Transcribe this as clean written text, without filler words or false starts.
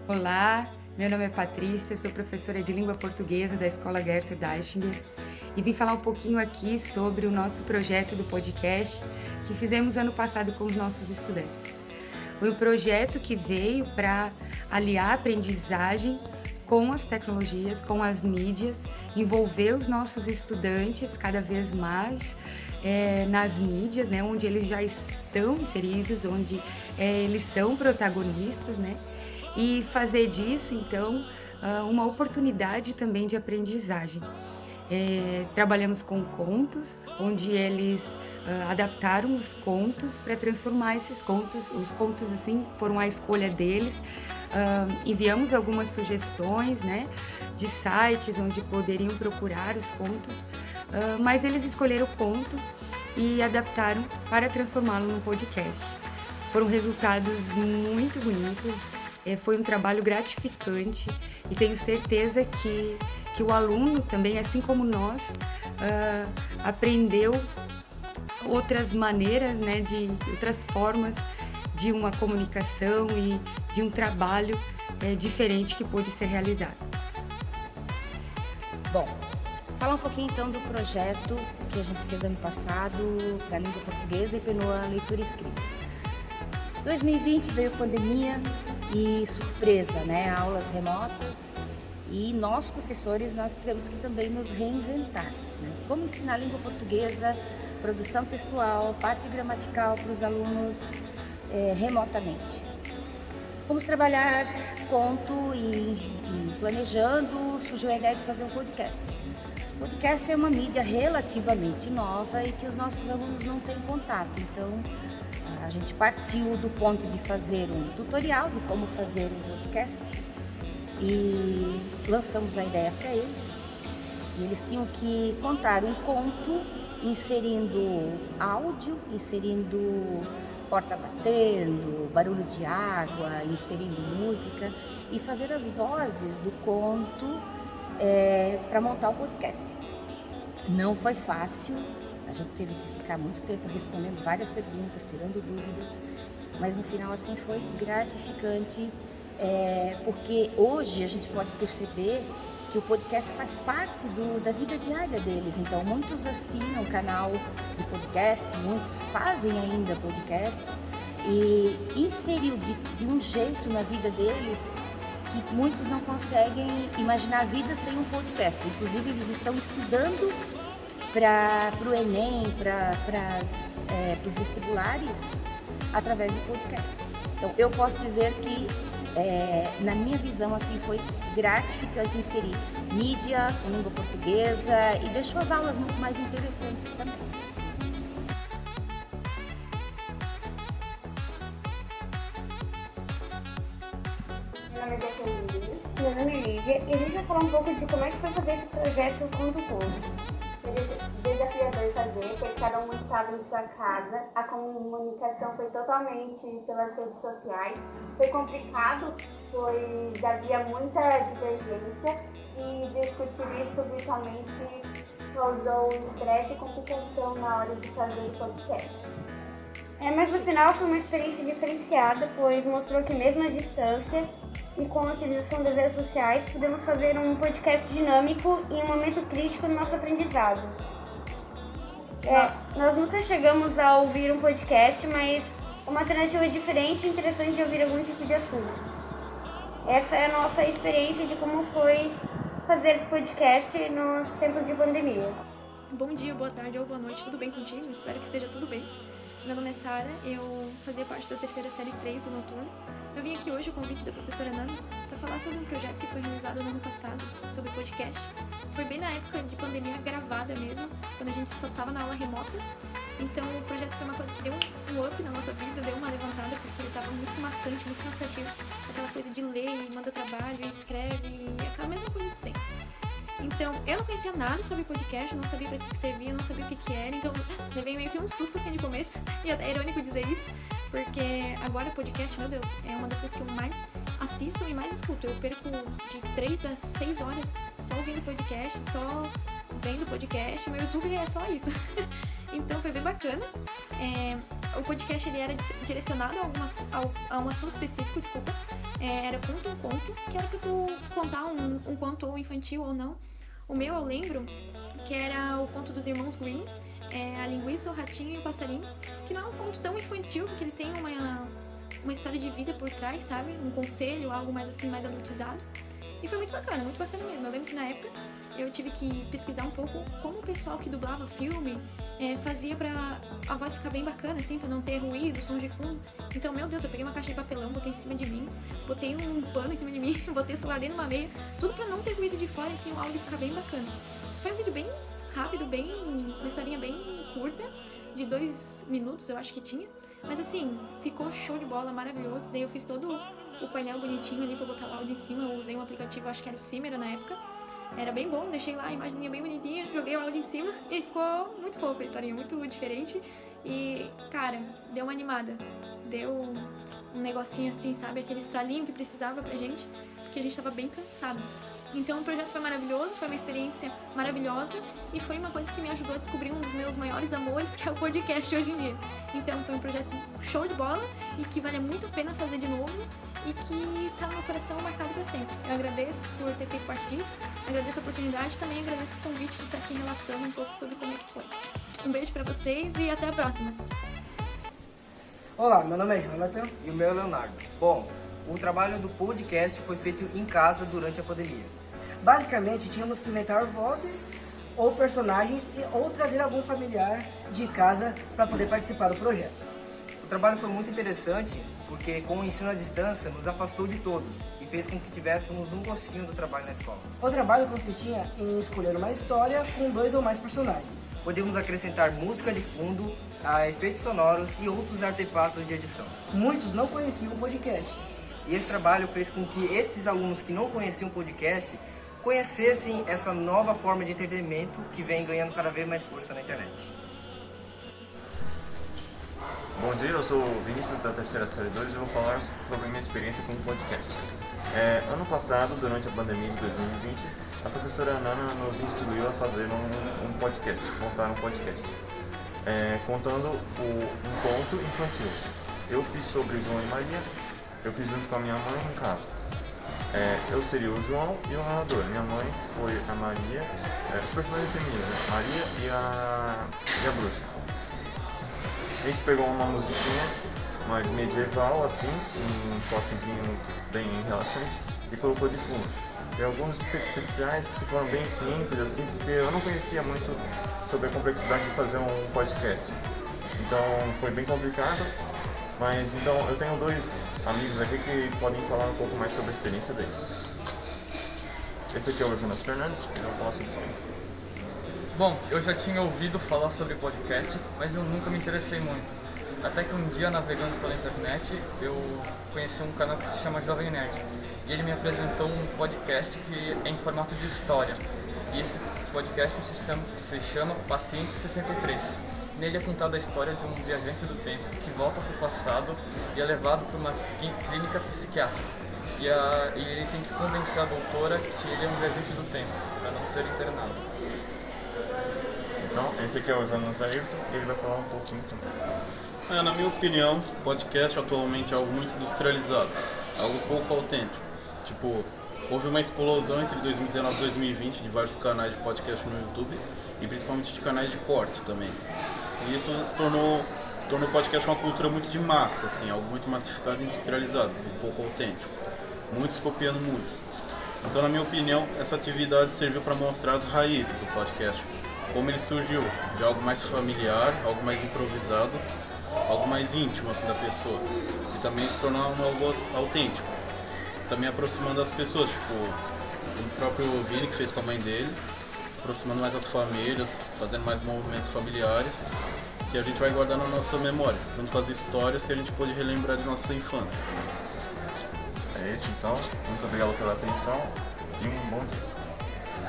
Olá, meu nome é Patrícia, sou professora de língua portuguesa da Escola Gertrude Aichinger e vim falar um pouquinho aqui sobre o nosso projeto do podcast que fizemos ano passado com os nossos estudantes. Foi um projeto que veio para aliar a aprendizagem com as tecnologias, com as mídias, envolver os nossos estudantes cada vez mais nas mídias, né, onde eles já estão inseridos, onde eles são protagonistas, né, e fazer disso, então, uma oportunidade também de aprendizagem. Trabalhamos com contos, onde eles adaptaram os contos para transformar esses contos. Os contos, assim, foram a escolha deles. Enviamos algumas sugestões, né, de sites onde poderiam procurar os contos, mas eles escolheram o conto e adaptaram para transformá-lo num podcast. Foram resultados muito bonitos. Foi um trabalho gratificante e tenho certeza que o aluno também, assim como nós, aprendeu outras maneiras, né, de outras formas de uma comunicação e de um trabalho diferente que pôde ser realizado. Bom, falar um pouquinho então do projeto que a gente fez ano passado para a língua portuguesa e pela leitura e escrita. 2020 veio pandemia e surpresa, né? Aulas remotas e nós, professores, nós tivemos que também nos reinventar, né? Como ensinar a língua portuguesa, produção textual, parte gramatical para os alunos remotamente. Fomos trabalhar conto e planejando, surgiu a ideia de fazer um podcast. O podcast é uma mídia relativamente nova e que os nossos alunos não têm contato, então a gente partiu do ponto de fazer um tutorial de como fazer um podcast e lançamos a ideia para eles. E eles tinham que contar um conto inserindo áudio, inserindo porta batendo, barulho de água, inserindo música e fazer as vozes do conto para montar o podcast. Não foi fácil, a gente teve que ficar muito tempo respondendo várias perguntas, tirando dúvidas, mas no final assim foi gratificante, porque hoje a gente pode perceber que o podcast faz parte da vida diária deles. Então muitos assinam o canal de podcast, muitos fazem ainda podcast e inseriu de um jeito na vida deles que muitos não conseguem imaginar a vida sem um podcast. Inclusive eles estão estudando para o Enem, para os vestibulares através do podcast. Então eu posso dizer que na minha visão assim foi gratificante inserir mídia com língua portuguesa e deixou as aulas muito mais interessantes também. Meu nome é Lívia e a gente vai falar um pouco de como é que foi fazer esse projeto com o povo. Foi desafiador fazer, pois cada um estava em sua casa, a comunicação foi totalmente pelas redes sociais, foi complicado, pois havia muita divergência e discutir isso virtualmente causou estresse e complicação na hora de fazer o podcast. Mas no final foi uma experiência diferenciada, pois mostrou que mesmo à distância e com a utilização das redes sociais, podemos fazer um podcast dinâmico em um momento crítico no nosso aprendizado. Nós nunca chegamos a ouvir um podcast, mas uma alternativa diferente e interessante de ouvir algum tipo de assunto. Essa é a nossa experiência de como foi fazer esse podcast nos tempos de pandemia. Bom dia, boa tarde ou boa noite, tudo bem contigo? Espero que esteja tudo bem. Meu nome é Sara, eu fazia parte da terceira série 3 do Noturno. Eu vim aqui hoje, o convite da professora Nanda, para falar sobre um projeto que foi realizado no ano passado, sobre podcast. Foi bem na época de pandemia gravada mesmo, quando a gente só estava na aula remota. Então o projeto foi uma coisa que deu um up na nossa vida, deu uma levantada, porque ele estava muito maçante, muito cansativo. Aquela coisa de ler e manda trabalho e escreve, e aquela mesma coisa de sempre. Então, eu não conhecia nada sobre podcast, não sabia pra que servia, não sabia o que era, então levei meio que um susto assim de começo, e até é irônico dizer isso, porque agora podcast, meu Deus, é uma das coisas que eu mais assisto e mais escuto. Eu perco de 3 a 6 horas só ouvindo podcast, só vendo podcast, meu YouTube é só isso. Então foi bem bacana. o podcast ele era direcionado a um assunto específico, desculpa. Era conta um conto, que era pra tu contar um conto ou infantil ou não. O meu eu lembro que era o conto dos irmãos Grimm, A Linguiça, o Ratinho e o Passarinho, que não é um conto tão infantil, porque ele tem uma história de vida por trás, sabe? Um conselho, algo mais assim, mais adultizado. E foi muito bacana mesmo. Eu lembro que na época eu tive que pesquisar um pouco como o pessoal que dublava filme fazia pra a voz ficar bem bacana, assim, pra não ter ruído, som de fundo. Então, meu Deus, eu peguei uma caixa de papelão, botei em cima de mim, botei um pano em cima de mim, botei o celular dentro de uma meia, tudo pra não ter ruído de fora, assim, o áudio ficar bem bacana. Foi um vídeo bem rápido, uma historinha bem curta, de 2 minutos, eu acho que tinha. Mas assim, ficou show de bola, maravilhoso. Daí eu fiz todo o painel bonitinho ali pra botar o áudio em cima. Eu usei um aplicativo, acho que era o Cimera na época. Era bem bom, deixei lá a imagenzinha bem bonitinha, joguei o áudio em cima e ficou muito fofa a historinha, muito diferente. E, cara, deu uma animada. Deu um negocinho assim, sabe? Aquele estralinho que precisava pra gente, porque a gente tava bem cansado. Então o projeto foi maravilhoso, foi uma experiência maravilhosa e foi uma coisa que me ajudou a descobrir um dos meus maiores amores, que é o podcast hoje em dia. Então foi um projeto show de bola e que vale muito a pena fazer de novo e que tá no meu coração marcado pra sempre. Eu agradeço por ter feito parte disso, agradeço a oportunidade e também agradeço o convite de estar aqui relatando um pouco sobre como é que foi. Um beijo pra vocês e até a próxima! Olá, meu nome é Jonathan. E o meu é Leonardo. Bom, o trabalho do podcast foi feito em casa durante a pandemia. Basicamente, tínhamos que inventar vozes ou personagens ou trazer algum familiar de casa para poder participar do projeto. O trabalho foi muito interessante porque, com o ensino à distância, nos afastou de todos e fez com que tivéssemos um gostinho do trabalho na escola. O trabalho consistia em escolher uma história com 2 ou mais personagens. Podemos acrescentar música de fundo, efeitos sonoros e outros artefatos de edição. Muitos não conheciam o podcast. E esse trabalho fez com que esses alunos que não conheciam o podcast conhecessem essa nova forma de entretenimento que vem ganhando cada vez mais força na internet. Bom dia, eu sou o Vinícius da terceira série 2 e eu vou falar sobre a minha experiência com o podcast. Ano passado, durante a pandemia de 2020, a professora Nana nos instruiu a fazer um podcast, montar um podcast, contando um conto infantil. Eu fiz sobre João e Maria, eu fiz junto com a minha mãe no caso. Eu seria o João e o narrador. Minha mãe foi a Maria, os personagens femininos, né? Maria e a bruxa. A gente pegou uma musiquinha mais medieval, assim, um toquezinho bem relaxante e colocou de fundo. Tem alguns efeitos especiais que foram bem simples, assim, porque eu não conhecia muito sobre a complexidade de fazer um podcast. Então foi bem complicado, mas então eu tenho 2 amigos aqui que podem falar um pouco mais sobre a experiência deles. Esse aqui é o Jonas Fernandes, e eu posso falar. Bom, eu já tinha ouvido falar sobre podcasts, mas eu nunca me interessei muito. Até que um dia, navegando pela internet, eu conheci um canal que se chama Jovem Nerd. E ele me apresentou um podcast que é em formato de história. E esse podcast se chama Paciente 63. Nele é contada a história de um viajante do tempo que volta para o passado e é levado para uma clínica psiquiátrica. E ele tem que convencer a doutora que ele é um viajante do tempo, para não ser internado. Então, esse aqui é o Jonas Ayrton e ele vai falar um pouquinho também. Na minha opinião, o podcast atualmente é algo muito industrializado, algo pouco autêntico. Tipo, houve uma explosão entre 2019 e 2020 de vários canais de podcast no YouTube e principalmente de canais de corte também. E isso tornou o podcast uma cultura muito de massa, assim, algo muito massificado e industrializado, um pouco autêntico. Muitos copiando muitos. Então, na minha opinião, essa atividade serviu para mostrar as raízes do podcast, como ele surgiu de algo mais familiar, algo mais improvisado, algo mais íntimo assim da pessoa, e também se tornar algo autêntico, também aproximando as pessoas, tipo o próprio Vini que fez com a mãe dele, aproximando mais as famílias, fazendo mais movimentos familiares que a gente vai guardar na nossa memória, junto com as histórias que a gente pode relembrar de nossa infância. É isso então, muito obrigado pela atenção e um bom dia.